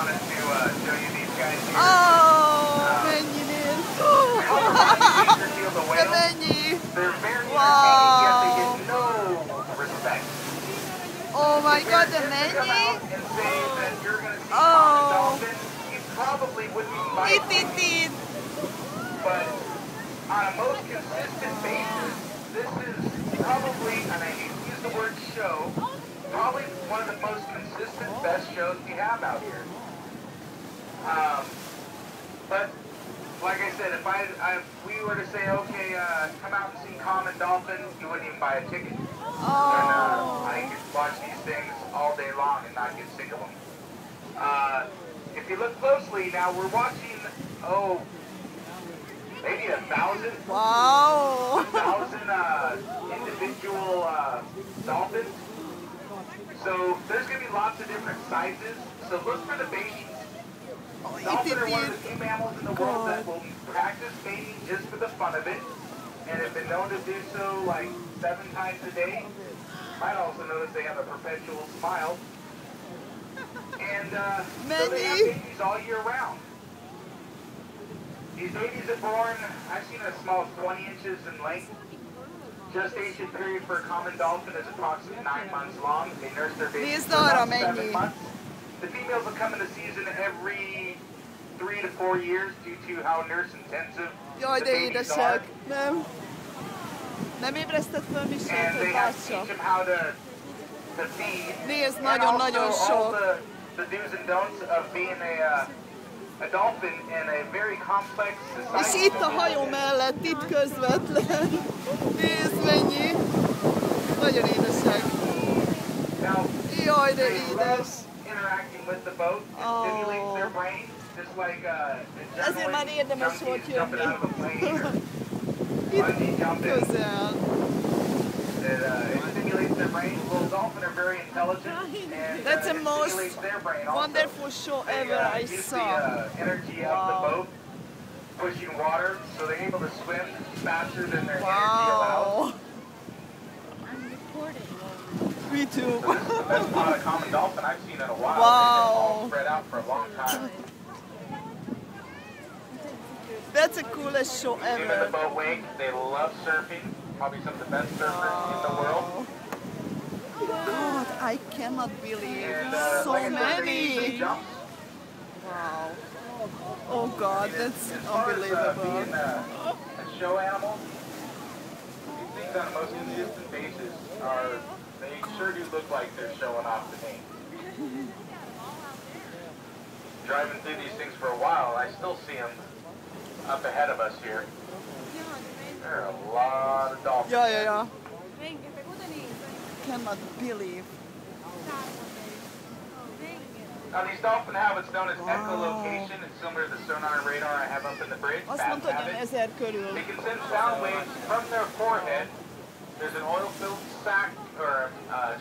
wanted to show you these guys here. Mennyi néz! De mennyi! They're very entertaining, yet they get no respect. Oh my god, de mennyi! Come out and say that you're going to see common dolphins, you probably wouldn't even buy a ticket. But on a most consistent basis, this is probably, and I hate to use the word show, probably one of the most consistent, best shows we have out here. But like I said, if we were to say, okay, come out and see common dolphins, you wouldn't even buy a ticket. And I could watch these things all day long and not get sick of them. If you look closely now, we're watching, maybe 1,000. Wow! 1,000 individual dolphins. So there's going to be lots of different sizes. So look for the babies. Dolphins are one of the few mammals in the world that will practice mating just for the fun of it, and have been known to do so like 7 times a day. Might also notice they have a perpetual smile. And so they have babies all year round. These babies are born, I've seen as small as 20 inches in length. Gestation period for a common dolphin is approximately 9 months long. They nurse their babies for about 7 months. The females will come into season every 3 to 4 years due to how nurse intensive Jaj, the de babies édesek! are. Nem ébresztett föl Michelt, And they hogy have to teach lássa. them how to feed. Nézd, And nagyon-nagyon also all sok. the do's and don'ts of being a dolphin in a very complex society. És itt a hajó mellett, itt közvetlen. Nézd, mennyi! Nagyon édesek. Jaj, de édes! Interacting with the boat, it stimulates their brain, just like Ezért már érdemes volt jumping out of a plane or Itt bungee jumping. közel. It stimulates their brain. Little dolphins are very intelligent, and That's the it most stimulates their brain also. wonderful show ever I Use saw. the energy of the boat pushing water, so they're able to swim faster than their energy allows. Me too. So this is the best pot of common dolphin I've seen in a while. Wow. They've been all spread out for a long time. That's the coolest show See them in the ever. boat wake. They love surfing. Probably some of the best surfers in the world. God, I cannot believe And so like I said, they many. usually jumps. Wow. Oh God, that's As far as unbelievable. being a show animal, these things on a most consistent basis they sure do look like they're showing off to me. Driving through these things for a while, I still see them up ahead of us here. There are a lot of dolphins. Yeah. Cannot believe. Now these dolphin have what's known as echolocation. It's similar to the sonar and radar I have up in the bridge. Azt mondta, hogy olyan 1000 körül. They can send sound waves from their forehead. There's an oil-filled sac or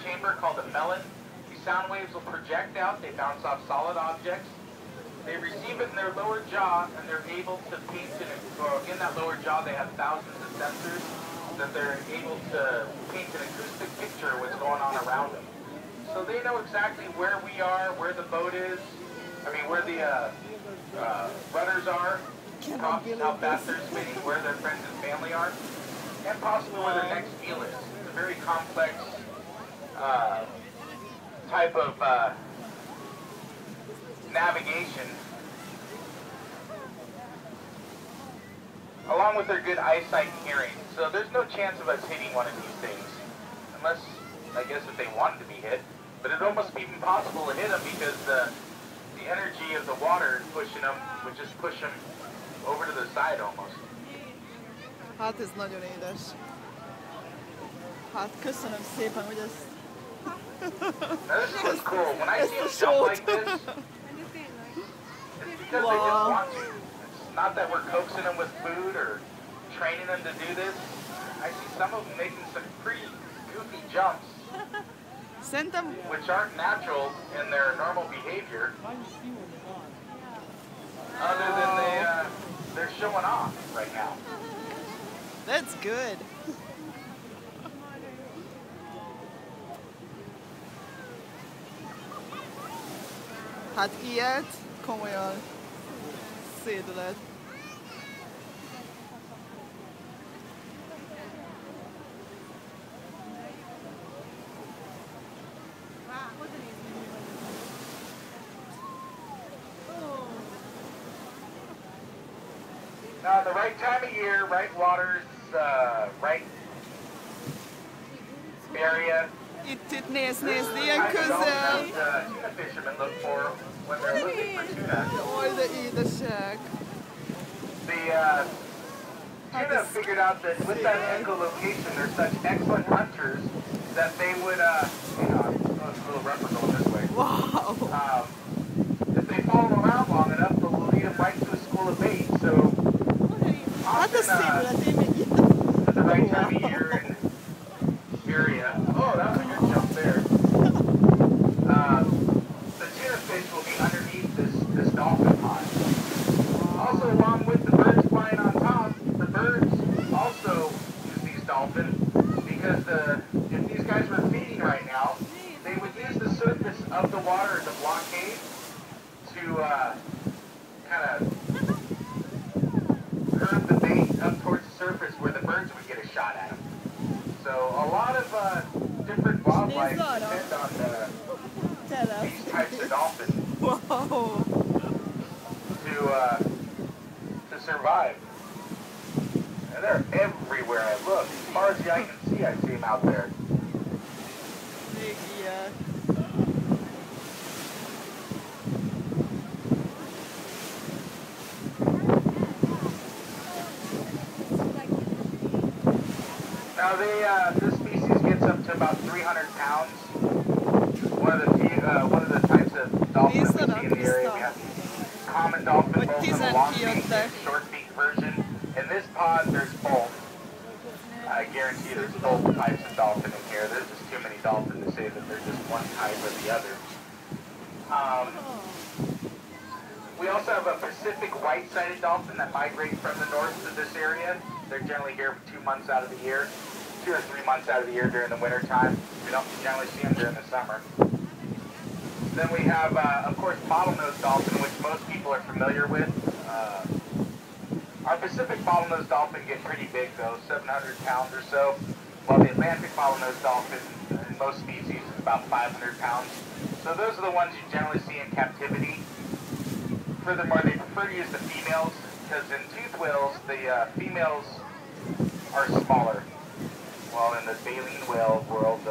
chamber called a melon. These sound waves will project out. They bounce off solid objects. They receive it in their lower jaw, and they're able to paint it. Or in that lower jaw, they have thousands of sensors that they're able to paint an acoustic picture of what's going on around them. So they know exactly where we are, where the boat is. I mean, where the runners are, how fast they're spinning, where their friends and family are, and possibly where their next meal is. It's a very complex type of navigation. Along with their good eyesight and hearing. So there's no chance of us hitting one of these things. Unless, I guess, if they wanted to be hit. But it'd almost be impossible to hit them because the energy of the water pushing them would just push them over to the side almost. Hát ez nagyon édes. Hát köszönöm szépen, hogy ezt... Now this is what's cool. When I see them jump like this, it's because they just want to. It's not that we're coaxing them with food or training them to do this. I see some of them making some pretty goofy jumps, which aren't natural in their normal behavior, other than they're showing off right now. That's good. Hát ilyet komolyan szédület. Now, the right time of year, right waters, right area. Itt nézd, ilyen közel. Tuna fishermen look for when they're looking for tuna. Jaj, de édesek. The tuna figured out that with that echolocation, they're such excellent hunters that they would, hang on, oh, it's a little rougher going this way. Wow. If they follow them around long enough, they'll lead them right to a school of bait. So, Hát a szédület, én még itt. at the right time of year and area. Oh, that was a good jump there. The tuna fish will be underneath this dolphin pond. Also, along with the birds flying on top, the birds also use these dolphins because if these guys were feeding right now, they would use the surface of the water as a blockade to kind of curve the bait up towards the surface where the birds would get a shot at them. So a lot of different wildlife depend on these types of dolphins Wow. to survive. And they're everywhere I look. As far as the eye can see, I see them out there. Még ilyet. Now this species gets up to about 300 pounds. One of the types of dolphins we see in the area. We have common dolphin, both in the long beak and short beak version. In this pod, there's both. I guarantee there's both types of dolphin in here. There's just too many dolphins to say that they're just one type or the other. We also have a Pacific white-sided dolphin that migrates from the north to this area. They're generally here 2 months out of the year, 2 or 3 months out of the year during the winter time. We don't generally see them during the summer. Then we have, of course, bottlenose dolphin, which most people are familiar with. Our Pacific bottlenose dolphin get pretty big, though, 700 pounds or so, while the Atlantic bottlenose dolphin, in most species, is about 500 pounds. So those are the ones you generally see in captivity. Furthermore, they prefer to use the females, because in toothed whales, the females are smaller, while in the baleen whale world,